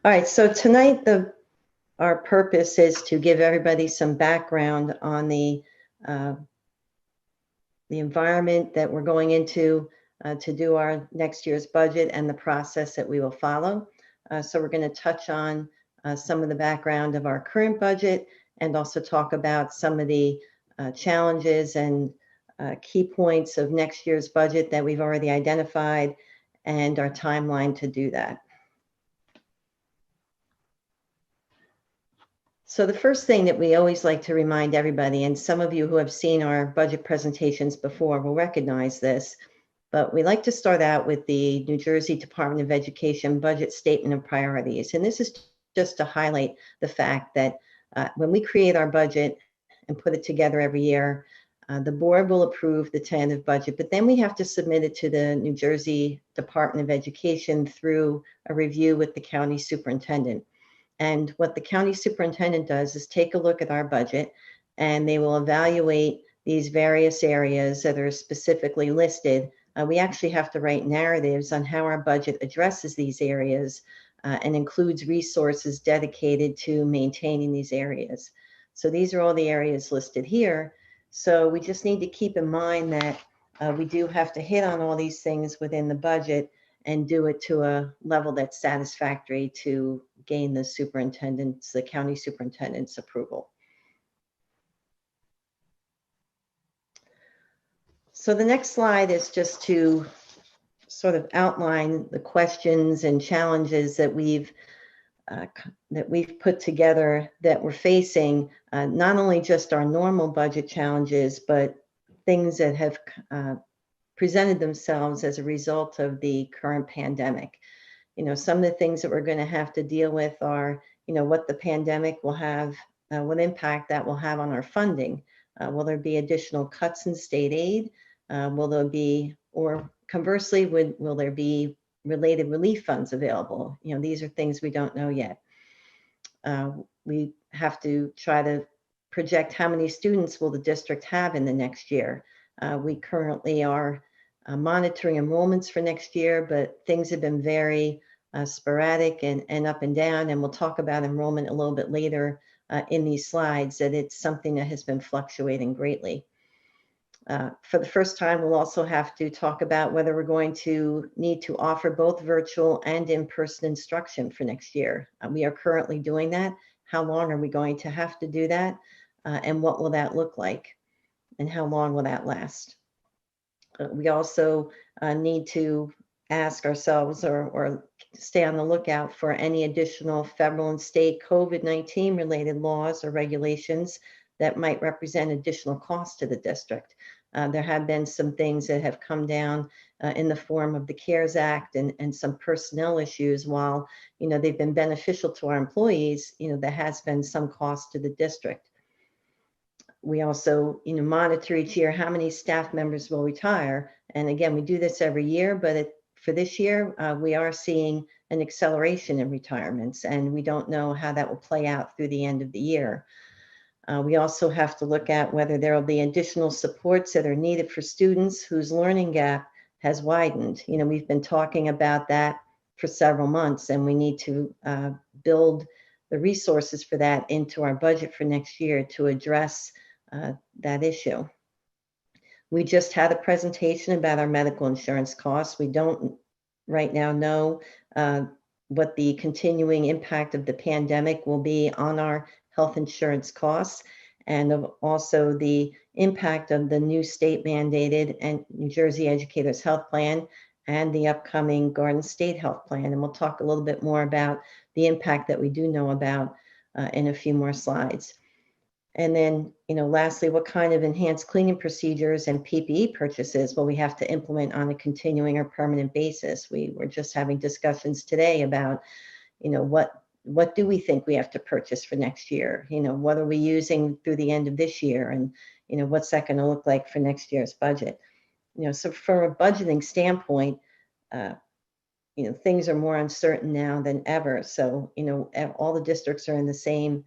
All right, so tonight our purpose is to give everybody some background on the environment that we're going into to do our next year's budget and the process that we will follow. So we're going to touch on some of the background of our current budget and also talk about some of the challenges and key points of next year's budget that we've already identified and our timeline to do that. So the first thing that we always like to remind everybody, and some of you who have seen our budget presentations before will recognize this, but we like to start out with the New Jersey Department of Education budget statement of priorities. And this is just to highlight the fact that when we create our budget and put it together every year, the board will approve the tentative budget, but then we have to submit it to the New Jersey Department of Education through a review with the county superintendent. And what the county superintendent does is take a look at our budget, and they will evaluate these various areas that are specifically listed. We actually have to write narratives on how our budget addresses these areas and includes resources dedicated to maintaining these areas. So these are all the areas listed here. So we just need to keep in mind that we do have to hit on all these things within the budget and do it to a level that's satisfactory to gain the county superintendent's approval. So the next slide is just to sort of outline the questions and challenges that we've put together that we're facing, not only just our normal budget challenges, but things that have presented themselves as a result of the current pandemic. Some of the things that we're going to have to deal with are, what the pandemic will have, what impact that will have on our funding. Will there be additional cuts in state aid? Will there be, or conversely, will there be related relief funds available? These are things we don't know yet. We have to try to project how many students will the district have in the next year. We currently are monitoring enrollments for next year, but things have been very sporadic and up and down. And we'll talk about enrollment a little bit later in these slides, that it's something that has been fluctuating greatly. For the first time, we'll also have to talk about whether we're going to need to offer both virtual and in-person instruction for next year. We are currently doing that. How long are we going to have to do that? And what will that look like? And how long will that last? We also need to ask ourselves or stay on the lookout for any additional federal and state COVID-19 related laws or regulations that might represent additional costs to the district. There have been some things that have come down in the form of the CARES Act and some personnel issues. While they've been beneficial to our employees, there has been some cost to the district. We also, monitor each year how many staff members will retire. And again, we do this every year, but for this year, we are seeing an acceleration in retirements, and we don't know how that will play out through the end of the year. We also have to look at whether there will be additional supports that are needed for students whose learning gap has widened. We've been talking about that for several months, and we need to build the resources for that into our budget for next year to address that issue. We just had a presentation about our medical insurance costs. We don't right now know what the continuing impact of the pandemic will be on our health insurance costs, and also the impact of the new state mandated and New Jersey Educators Health Plan and the upcoming Garden State Health Plan. And we'll talk a little bit more about the impact that we do know about in a few more slides. And then, lastly, what kind of enhanced cleaning procedures and PPE purchases will we have to implement on a continuing or permanent basis? We were just having discussions today about, what do we think we have to purchase for next year? What are we using through the end of this year? And, what's that going to look like for next year's budget? So from a budgeting standpoint, things are more uncertain now than ever. So, all the districts are in the same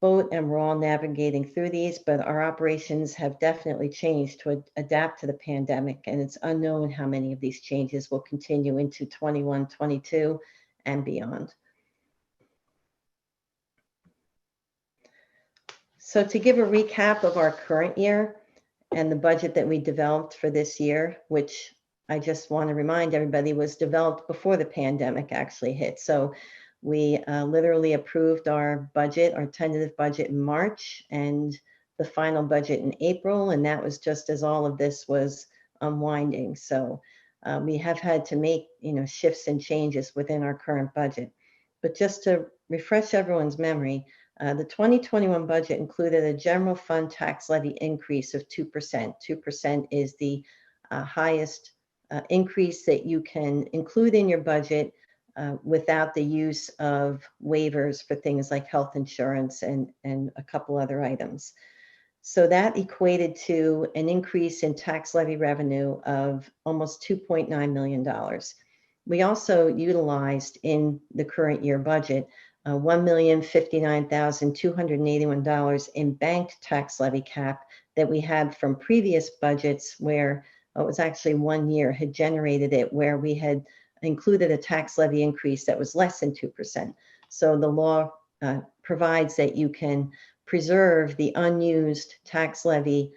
boat and we're all navigating through these, but our operations have definitely changed to adapt to the pandemic, and it's unknown how many of these changes will continue into 21, 22 and beyond. So to give a recap of our current year and the budget that we developed for this year, which I just want to remind everybody was developed before the pandemic actually hit. So we literally approved our budget, our tentative budget in March, and the final budget in April. And that was just as all of this was unwinding. So we have had to make, shifts and changes within our current budget. But just to refresh everyone's memory, the 2021 budget included a general fund tax levy increase of 2%. 2% is the highest increase that you can include in your budget without the use of waivers for things like health insurance and a couple other items. So that equated to an increase in tax levy revenue of almost $2.9 million. We also utilized in the current year budget $1,059,281 in banked tax levy cap that we had from previous budgets where it was actually 1 year had generated it, where we had included a tax levy increase that was less than 2%. So the law provides that you can preserve the unused tax levy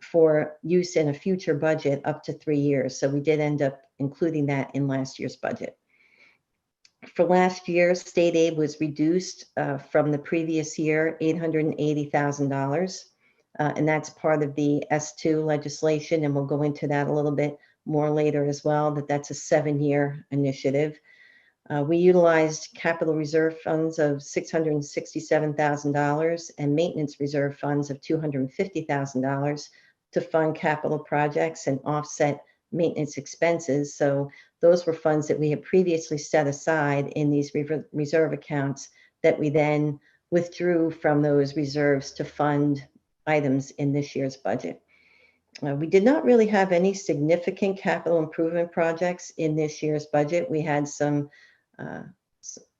for use in a future budget up to 3 years. So we did end up including that in last year's budget. For last year, state aid was reduced from the previous year, $880,000. And that's part of the S2 legislation. And we'll go into that a little bit more later as well, that's a 7-year initiative. We utilized capital reserve funds of $667,000 and maintenance reserve funds of $250,000 to fund capital projects and offset maintenance expenses. So those were funds that we had previously set aside in these reserve accounts that we then withdrew from those reserves to fund items in this year's budget. We did not really have any significant capital improvement projects in this year's budget. We had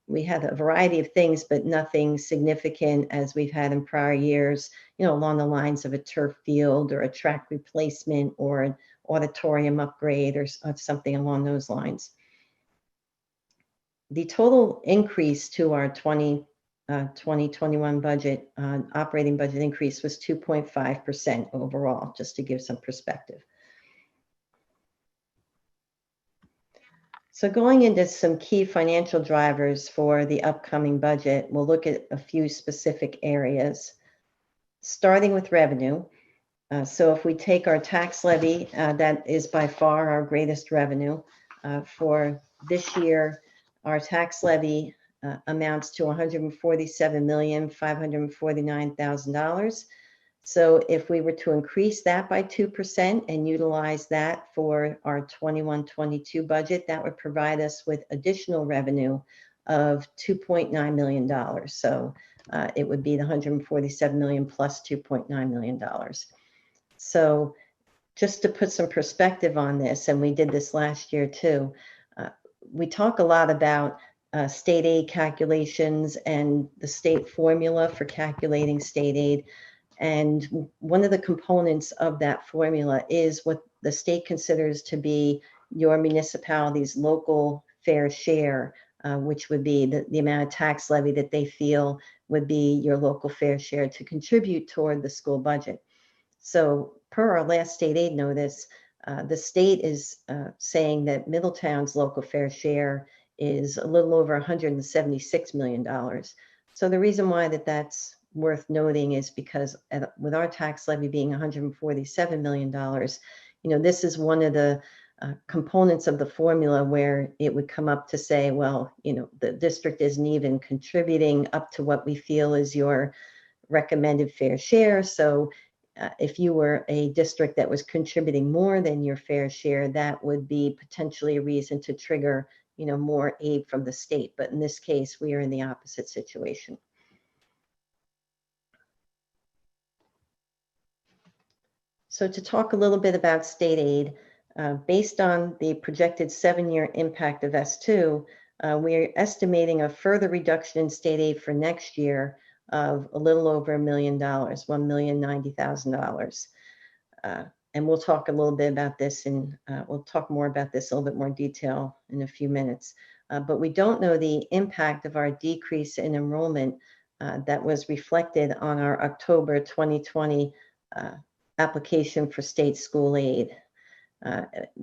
we had a variety of things, but nothing significant as we've had in prior years, along the lines of a turf field or a track replacement or an auditorium upgrade or something along those lines. The total increase to our 2021 budget, operating budget increase was 2.5% overall, just to give some perspective. So going into some key financial drivers for the upcoming budget, we'll look at a few specific areas, starting with revenue. So if we take our tax levy, that is by far our greatest revenue. For this year, our tax levy amounts to $147,549,000. So if we were to increase that by 2% and utilize that for our 21-22 budget, that would provide us with additional revenue of $2.9 million. So it would be the $147 million plus $2.9 million. So just to put some perspective on this, and we did this last year too, we talk a lot about state aid calculations and the state formula for calculating state aid. And one of the components of that formula is what the state considers to be your municipality's local fair share, which would be the amount of tax levy that they feel would be your local fair share to contribute toward the school budget. So per our last state aid notice, the state is saying that Middletown's local fair share is a little over $176 million. So the reason why that's worth noting is because with our tax levy being $147 million, this is one of the components of the formula where it would come up to say, well, the district isn't even contributing up to what we feel is your recommended fair share. So if you were a district that was contributing more than your fair share, that would be potentially a reason to trigger, more aid from the state. But in this case, we are in the opposite situation. So to talk a little bit about state aid, based on the projected 7-year impact of S2, we're estimating a further reduction in state aid for next year of a little over $1 million, $1,090,000. And we'll talk a little bit about this, and we'll talk more about this in a little bit more detail in a few minutes. But we don't know the impact of our decrease in enrollment that was reflected on our October 2020 application for state school aid.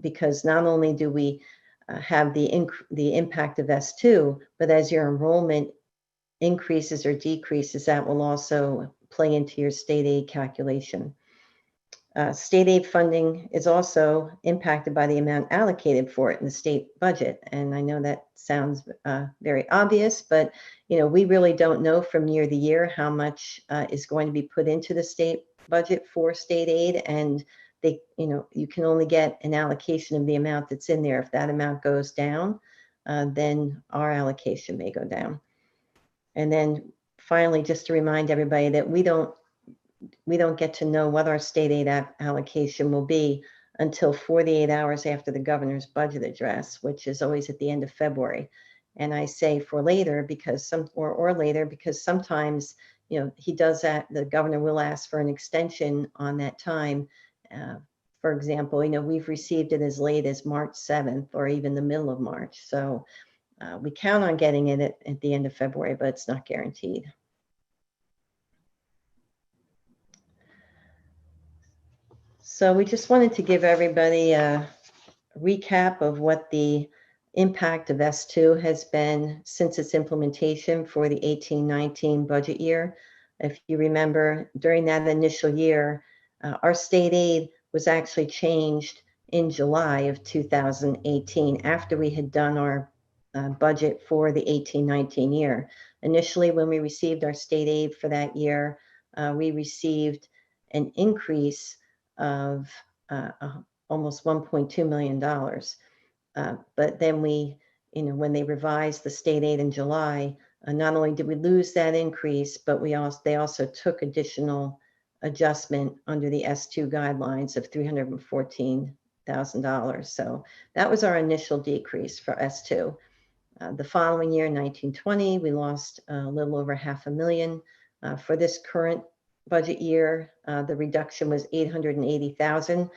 Because not only do we have the impact of S2, but as your enrollment increases or decreases, that will also play into your state aid calculation. State aid funding is also impacted by the amount allocated for it in the state budget. And I know that sounds very obvious, but we really don't know from year to year how much is going to be put into the state budget for state aid. And you can only get an allocation of the amount that's in there. If that amount goes down, then our allocation may go down. And then finally, just to remind everybody that we don't get to know what our state aid allocation will be until 48 hours after the governor's budget address, which is always at the end of February. And I say for later because later because sometimes he does that. The governor will ask for an extension on that time. For example, we've received it as late as March 7th or even the middle of March. So we count on getting it at the end of February, but it's not guaranteed. So we just wanted to give everybody a recap of what the impact of S2 has been since its implementation for the 18-19 budget year. If you remember, during that initial year, our state aid was actually changed in July of 2018 after we had done our budget for the 18-19 year. Initially, when we received our state aid for that year, we received an increase of almost $1.2 million. But then when they revised the state aid in July, not only did we lose that increase, but they also took additional adjustment under the S2 guidelines of $314,000. So that was our initial decrease for S2. The following year, 1920, we lost a little over $500,000. For this current budget year, the reduction was $880,000.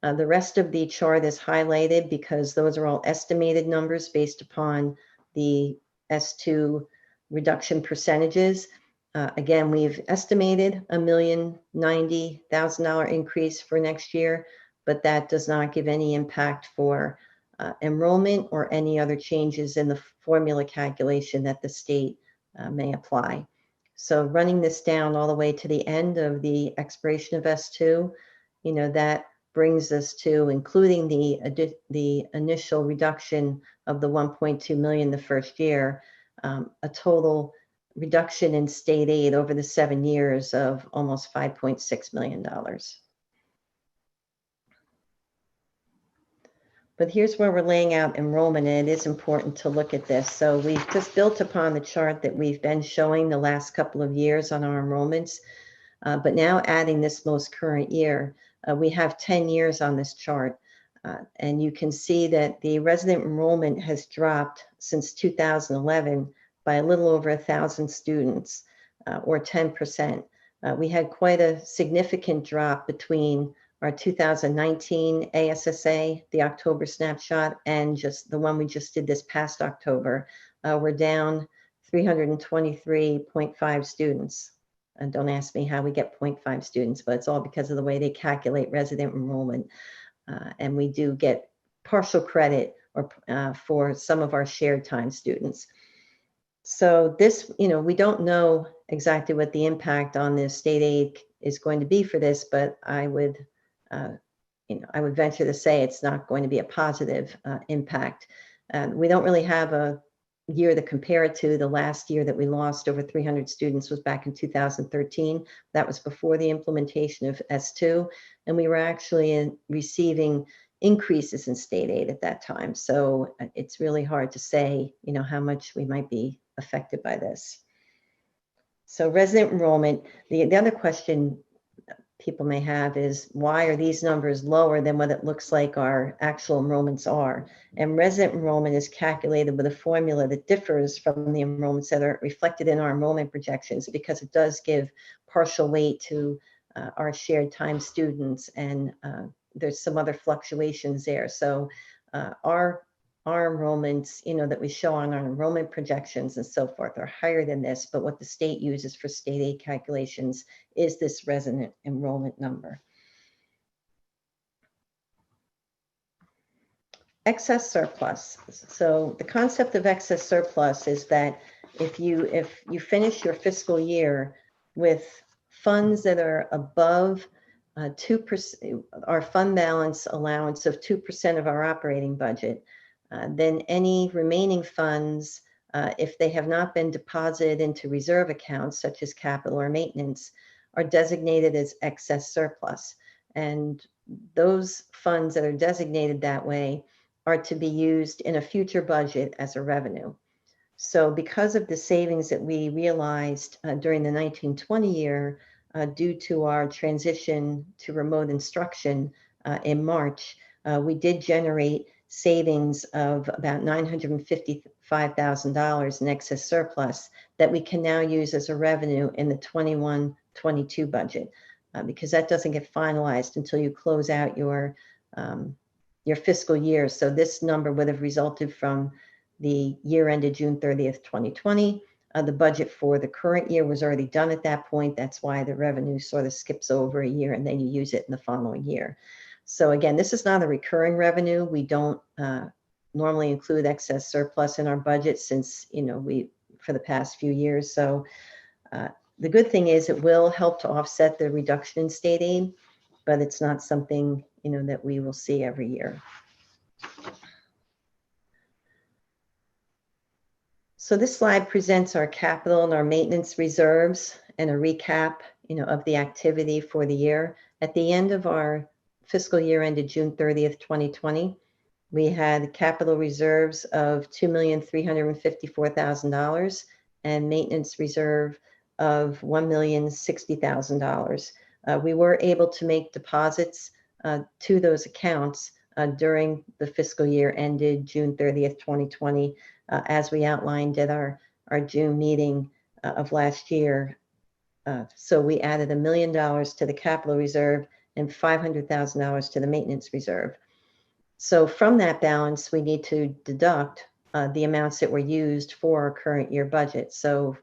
The rest of the chart is highlighted because those are all estimated numbers based upon the S2 reduction percentages. Again, we've estimated $1,090,000 increase for next year, but that does not give any impact for enrollment or any other changes in the formula calculation that the state may apply. So running this down all the way to the end of the expiration of S2, that brings us to, including the initial reduction of the 1.2 million the first year, a total reduction in state aid over the 7 years of almost $5.6 million. But here's where we're laying out enrollment, and it is important to look at this. So we've just built upon the chart that we've been showing the last couple of years on our enrollments, but now adding this most current year. We have 10 years on this chart, and you can see that the resident enrollment has dropped since 2011 by a little over 1,000 students, or 10%. We had quite a significant drop between our 2019 ASSA, the October snapshot, and just the one we just did this past October. We're down 323.5 students. And don't ask me how we get 0.5 students, but it's all because of the way they calculate resident enrollment. And we do get partial credit for some of our shared time students. So this, we don't know exactly what the impact on the state aid is going to be for this, but I would venture to say it's not going to be a positive impact. We don't really have a year to compare it to. The last year that we lost over 300 students was back in 2013. That was before the implementation of S2, and we were actually receiving increases in state aid at that time. So it's really hard to say, how much we might be affected by this. So resident enrollment, the other question people may have is, why are these numbers lower than what it looks like our actual enrollments are? And resident enrollment is calculated with a formula that differs from the enrollments that are reflected in our enrollment projections, because it does give partial weight to our shared time students, and there's some other fluctuations there. So our our enrollments, that we show on our enrollment projections and so forth are higher than this, but what the state uses for state aid calculations is this resident enrollment number. Excess surplus. So the concept of excess surplus is that if you finish your fiscal year with funds that are above 2%, our fund balance allowance of 2% of our operating budget, then any remaining funds, if they have not been deposited into reserve accounts such as capital or maintenance, are designated as excess surplus. And those funds that are designated that way are to be used in a future budget as a revenue. So because of the savings that we realized during the 1920 year, due to our transition to remote instruction in March, we did generate savings of about $955,000 in excess surplus that we can now use as a revenue in the 21-22 budget, because that doesn't get finalized until you close out your fiscal year. So this number would have resulted from the year ended June 30th, 2020. The budget for the current year was already done at that point. That's why the revenue sort of skips over a year and then you use it in the following year. So again, this is not a recurring revenue. We don't normally include excess surplus in our budget since, for the past few years. So the good thing is it will help to offset the reduction in state aid, but it's not something, that we will see every year. So this slide presents our capital and our maintenance reserves and a recap, of the activity for the year. At the end of our fiscal year ended June 30th, 2020, we had capital reserves of $2,354,000 and maintenance reserve of $1,060,000. We were able to make deposits to those accounts during the fiscal year ended June 30th, 2020, as we outlined at our June meeting of last year. So we added $1 million to the capital reserve and $500,000 to the maintenance reserve. So from that balance, we need to deduct the amounts that were used for our current year budget. So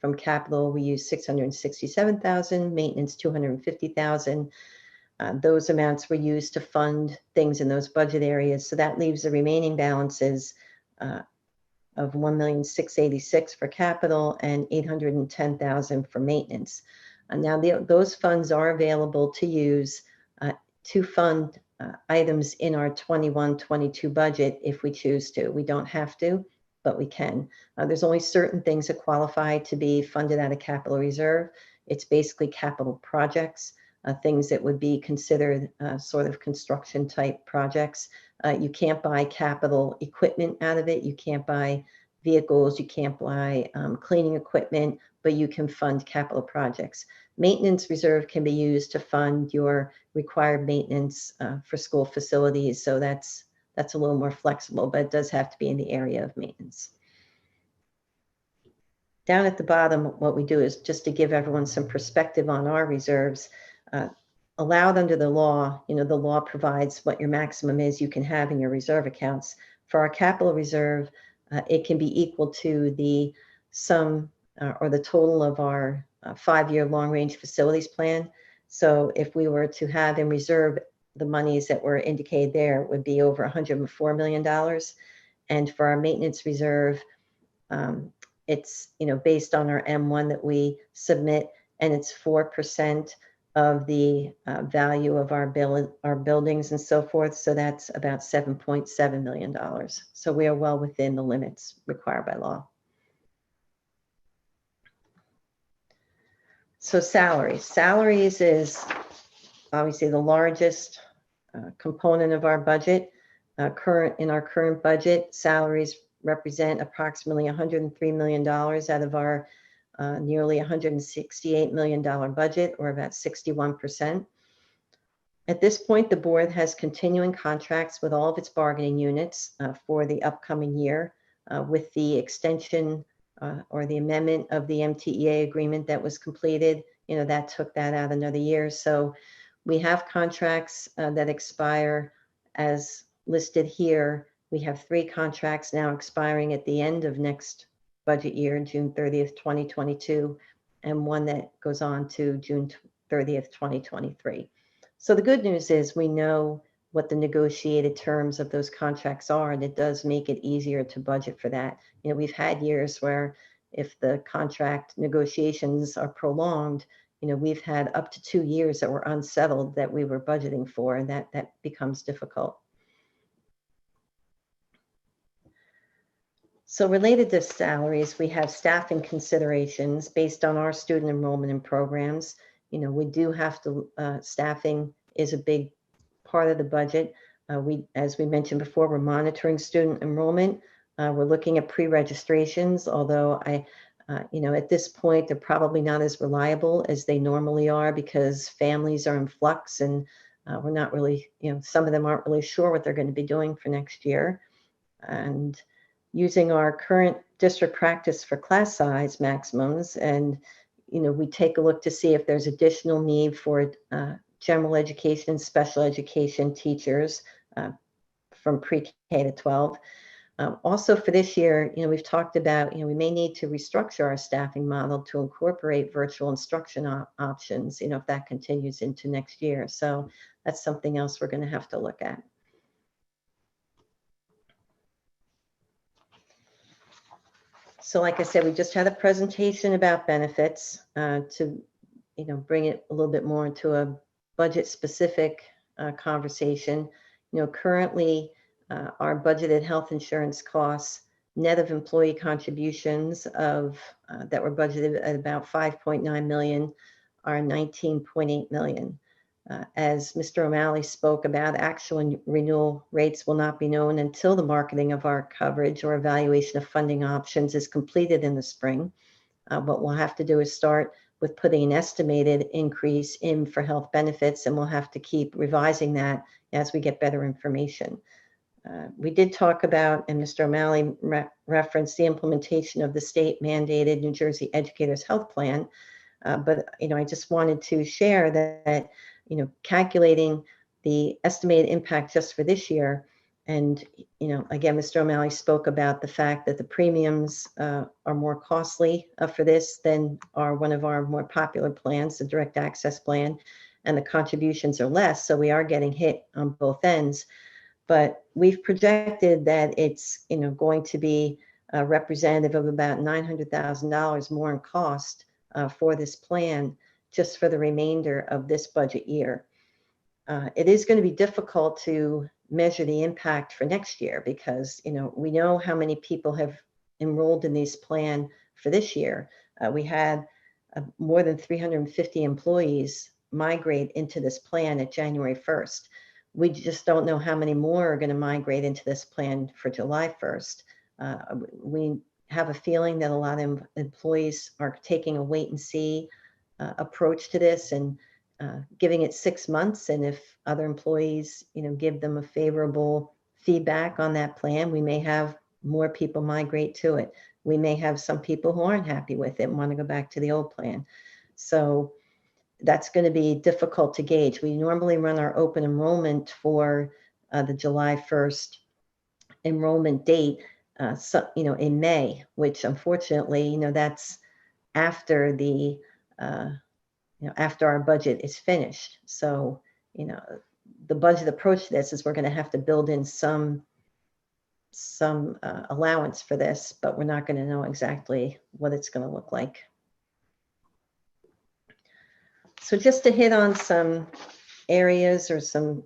from capital, we used $667,000, maintenance $250,000. Those amounts were used to fund things in those budget areas. So that leaves the remaining balances of $1,686,000 for capital and $810,000 for maintenance. Now those funds are available to use to fund items in our 21-22 budget if we choose to. We don't have to, but we can. There's only certain things that qualify to be funded out of capital reserve. It's basically capital projects. Things that would be considered sort of construction type projects. You can't buy capital equipment out of it. You can't buy vehicles. You can't buy cleaning equipment, but you can fund capital projects. Maintenance reserve can be used to fund your required maintenance for school facilities. So that's a little more flexible, but it does have to be in the area of maintenance. Down at the bottom, what we do is just to give everyone some perspective on our reserves. Allowed under the law, the law provides what your maximum is you can have in your reserve accounts. For our capital reserve, it can be equal to the sum or the total of our 5-year long-range facilities plan. So if we were to have in reserve the monies that were indicated there, it would be over $104 million. And for our maintenance reserve, it's based on our M1 that we submit, and it's 4% of the value of our buildings and so forth. So that's about $7.7 million. So we are well within the limits required by law. So salaries. Salaries is obviously the largest component of our budget. In our current budget, salaries represent approximately $103 million out of our nearly $168 million budget, or about 61%. At this point, the board has continuing contracts with all of its bargaining units for the upcoming year, with the extension or the amendment of the MTEA agreement that was completed. That took that out another year. So we have contracts that expire as listed here. We have 3 contracts now expiring at the end of next budget year, June 30th, 2022, and one that goes on to June 30th, 2023. So the good news is we know what the negotiated terms of those contracts are, and it does make it easier to budget for that. You know, we've had years where if the contract negotiations are prolonged, you know, we've had up to 2 years that were unsettled that we were budgeting for, and that becomes difficult. So related to salaries, we have staffing considerations based on our student enrollment in programs. You know, we do have to, staffing is a big part of the budget. As we mentioned before, we're monitoring student enrollment. We're looking at pre-registrations, although you know, at this point, they're probably not as reliable as they normally are because families are in flux and we're not really, you know, some of them aren't really sure what they're going to be doing for next year. And using our current district practice for class size maximums, and, you know, we take a look to see if there's additional need for general education and special education teachers from pre-K to 12. Also for this year, you know, we've talked about, you know, we may need to restructure our staffing model to incorporate virtual instruction options, you know, if that continues into next year. So that's something else we're going to have to look at. So like I said, we just had a presentation about benefits to, you know, bring it a little bit more into a budget specific conversation. You know, currently our budgeted health insurance costs net of employee contributions of that were budgeted at about 5.9 million are 19.8 million. As Mr. O'Malley spoke about, actual renewal rates will not be known until the marketing of our coverage or evaluation of funding options is completed in the spring. What we'll have to do is start with putting an estimated increase in for health benefits, and we'll have to keep revising that as we get better information. We did talk about, and Mr. O'Malley referenced the implementation of the state mandated New Jersey Educators Health Plan. But, you know, I just wanted to share that, you know, calculating the estimated impact just for this year. And, you know, again, Mr. O'Malley spoke about the fact that the premiums are more costly for this than are one of our more popular plans, the direct access plan, and the contributions are less. So we are getting hit on both ends. But we've projected that it's, you know, going to be representative of about $900,000 more in cost for this plan just for the remainder of this budget year. It is going to be difficult to measure the impact for next year because, you know, we know how many people have enrolled in this plan for this year. We had more than 350 employees migrate into this plan at January 1st. We just don't know how many more are going to migrate into this plan for July 1st. We have a feeling that a lot of employees are taking a wait and see approach to this and giving it 6 months. And if other employees, you know, give them a favorable feedback on that plan, we may have more people migrate to it. We may have some people who aren't happy with it and want to go back to the old plan. So that's going to be difficult to gauge. We normally run our open enrollment for the July 1st enrollment date, so, you know, in May, which unfortunately, you know, that's after the, you know, after our budget is finished. So, you know, the budget approach to this is we're going to have to build in some allowance for this, but we're not going to know exactly what it's going to look like. So just to hit on some areas or some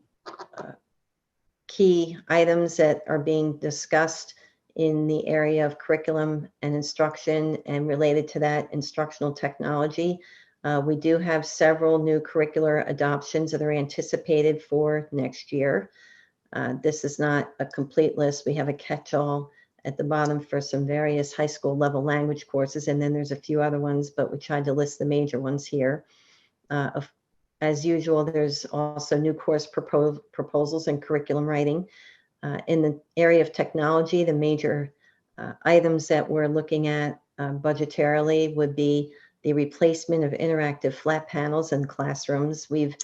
key items that are being discussed in the area of curriculum and instruction and related to that instructional technology. We do have several new curricular adoptions that are anticipated for next year. This is not a complete list. We have a catch-all at the bottom for some various high school level language courses, and then there's a few other ones, but we tried to list the major ones here. As usual, there's also new course proposals and curriculum writing. In the area of technology, the major items that we're looking at budgetarily would be the replacement of interactive flat panels in classrooms. We've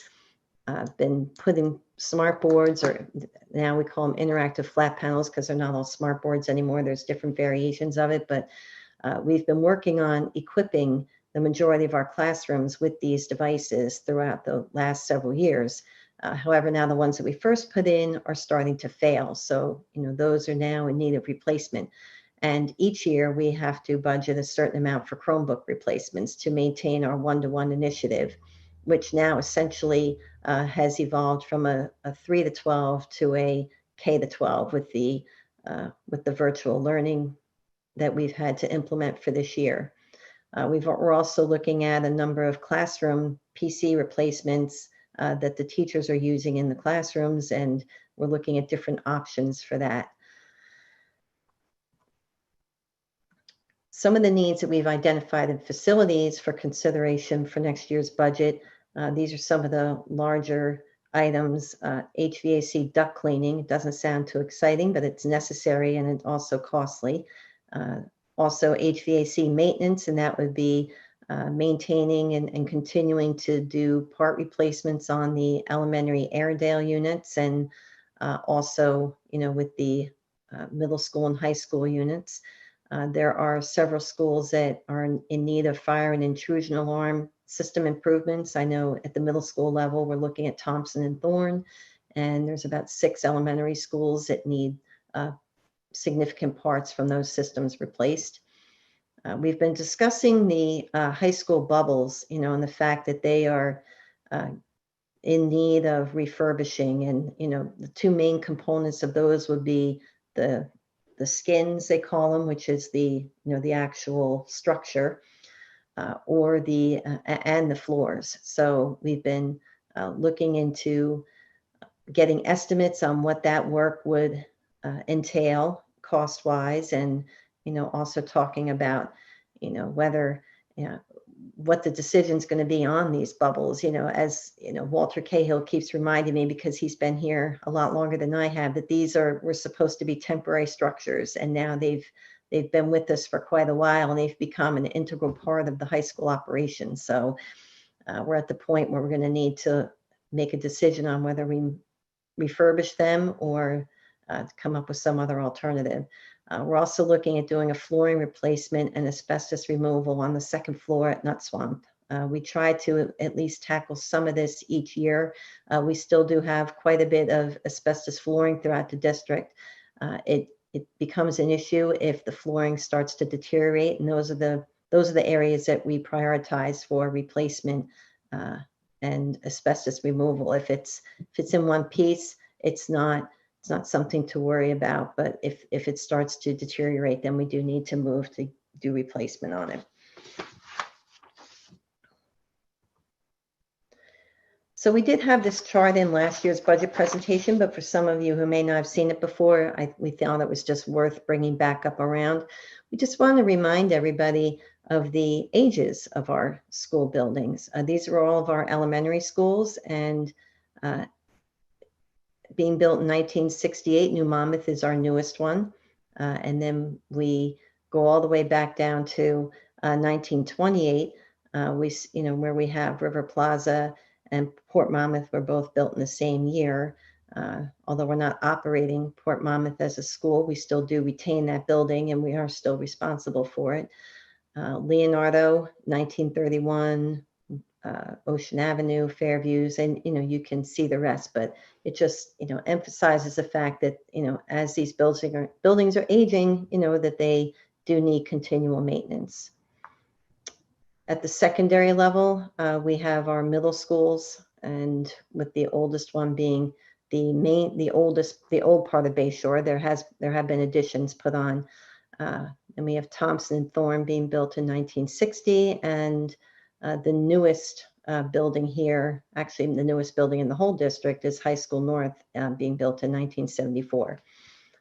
been putting smart boards, or now we call them interactive flat panels because they're not all smart boards anymore. There's different variations of it, but we've been working on equipping the majority of our classrooms with these devices throughout the last several years. However, now the ones that we first put in are starting to fail. So, those are now in need of replacement. And each year we have to budget a certain amount for Chromebook replacements to maintain our one-to-one initiative, which now essentially has evolved from a 3 to 12 to a K to 12 with the virtual learning that we've had to implement for this year. We're also looking at a number of classroom PC replacements that the teachers are using in the classrooms, and we're looking at different options for that. Some of the needs that we've identified in facilities for consideration for next year's budget, these are some of the larger items. HVAC duct cleaning. It doesn't sound too exciting, but it's necessary and it's also costly. Also HVAC maintenance, and that would be maintaining and continuing to do part replacements on the elementary Airedale units, and also, with the middle school and high school units. There are several schools that are in need of fire and intrusion alarm system improvements. I know at the middle school level, we're looking at Thompson and Thorne, and there's about 6 elementary schools that need significant parts from those systems replaced. We've been discussing the high school bubbles, and the fact that they are in need of refurbishing. And, the 2 main components of those would be the skins, they call them, which is the actual structure, or and the floors. So we've been looking into getting estimates on what that work would entail cost-wise, and also talking about whether what the decision's going to be on these bubbles. As Walter Cahill keeps reminding me, because he's been here a lot longer than I have, that were supposed to be temporary structures, and now they've been with us for quite a while, and they've become an integral part of the high school operation. So we're at the point where we're going to need to make a decision on whether we refurbish them or come up with some other alternative. We're also looking at doing a flooring replacement and asbestos removal on the 2nd floor at Nut Swamp. We try to at least tackle some of this each year. We still do have quite a bit of asbestos flooring throughout the district. It becomes an issue if the flooring starts to deteriorate, and those are the areas that we prioritize for replacement and asbestos removal. If it's in one piece, it's not something to worry about, but if it starts to deteriorate, then we do need to move to do replacement on it. So we did have this chart in last year's budget presentation, but for some of you who may not have seen it before, we found it was just worth bringing back up around. We just want to remind everybody of the ages of our school buildings. These are all of our elementary schools, and being built in 1968, New Monmouth is our newest one. And then we go all the way back down to 1928, where we have River Plaza and Port Monmouth were both built in the same year. Although we're not operating Port Monmouth as a school, we still do retain that building, and we are still responsible for it. Leonardo, 1931, Ocean Avenue, Fairviews, and you can see the rest, but it just emphasizes the fact that as these buildings are aging, that they do need continual maintenance. At the secondary level, we have our middle schools, and with the oldest one being the old part of Bayshore. There have been additions put on, and we have Thompson and Thorne being built in 1960, and the newest building here, actually the newest building in the whole district, is High School North, being built in 1974.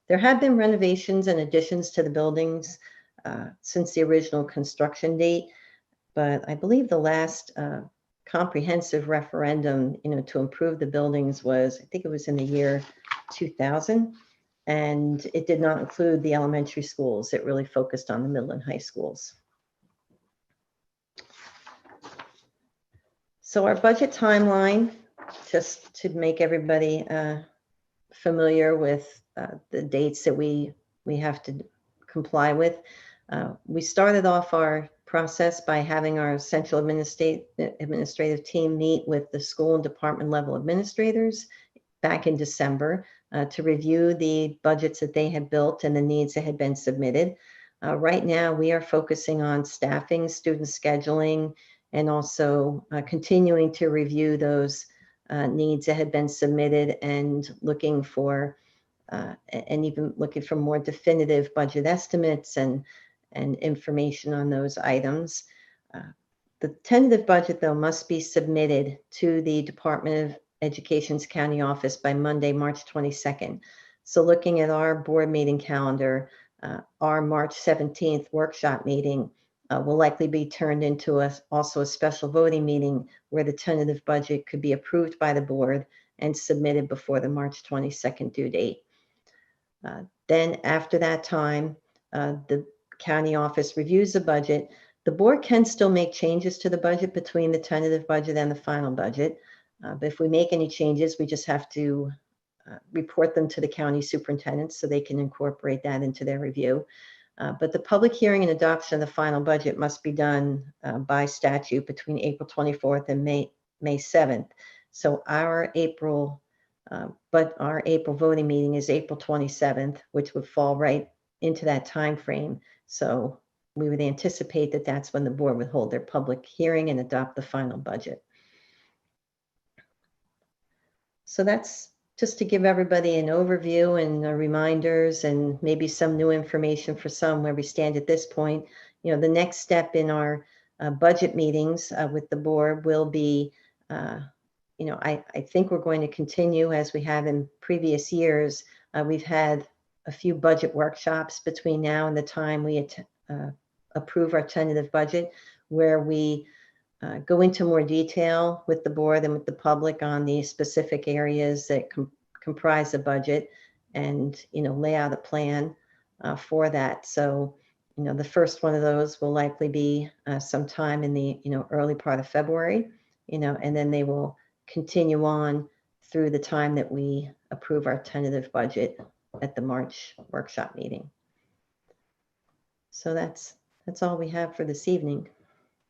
There have been renovations and additions to the buildings since the original construction date, but I believe the last comprehensive referendum, to improve the buildings was, I think it was in the year 2000, and it did not include the elementary schools. It really focused on the middle and high schools. So our budget timeline, just to make everybody familiar with the dates that we have to comply with. We started off our process by having our central administrative team meet with the school and department level administrators back in December to review the budgets that they had built and the needs that had been submitted. Right now, we are focusing on staffing, student scheduling, and also continuing to review those needs that had been submitted and looking for and even looking for more definitive budget estimates and information on those items. The tentative budget, though, must be submitted to the Department of Education's county office by Monday, March 22nd. So looking at our board meeting calendar, our March 17th workshop meeting will likely be turned into also a special voting meeting where the tentative budget could be approved by the board and submitted before the March 22nd due date. Then after that time, the county office reviews the budget. The board can still make changes to the budget between the tentative budget and the final budget. But if we make any changes, we just have to report them to the county superintendent so they can incorporate that into their review. But the public hearing and adoption of the final budget must be done by statute between April 24th and May 7th. So our April voting meeting is April 27th, which would fall right into that time frame. So we would anticipate that that's when the board would hold their public hearing and adopt the final budget. So that's just to give everybody an overview and reminders and maybe some new information for some where we stand at this point. You know, the next step in our budget meetings with the board will be, you know, I think we're going to continue as we have in previous years. We've had a few budget workshops between now and the time we approve our tentative budget, where we go into more detail with the board and with the public on the specific areas that comprise the budget, and, you know, lay out a plan for that. So, you know, the first one of those will likely be sometime in the, you know, early part of February, you know, and then they will continue on through the time that we approve our tentative budget at the March workshop meeting. So that's all we have for this evening.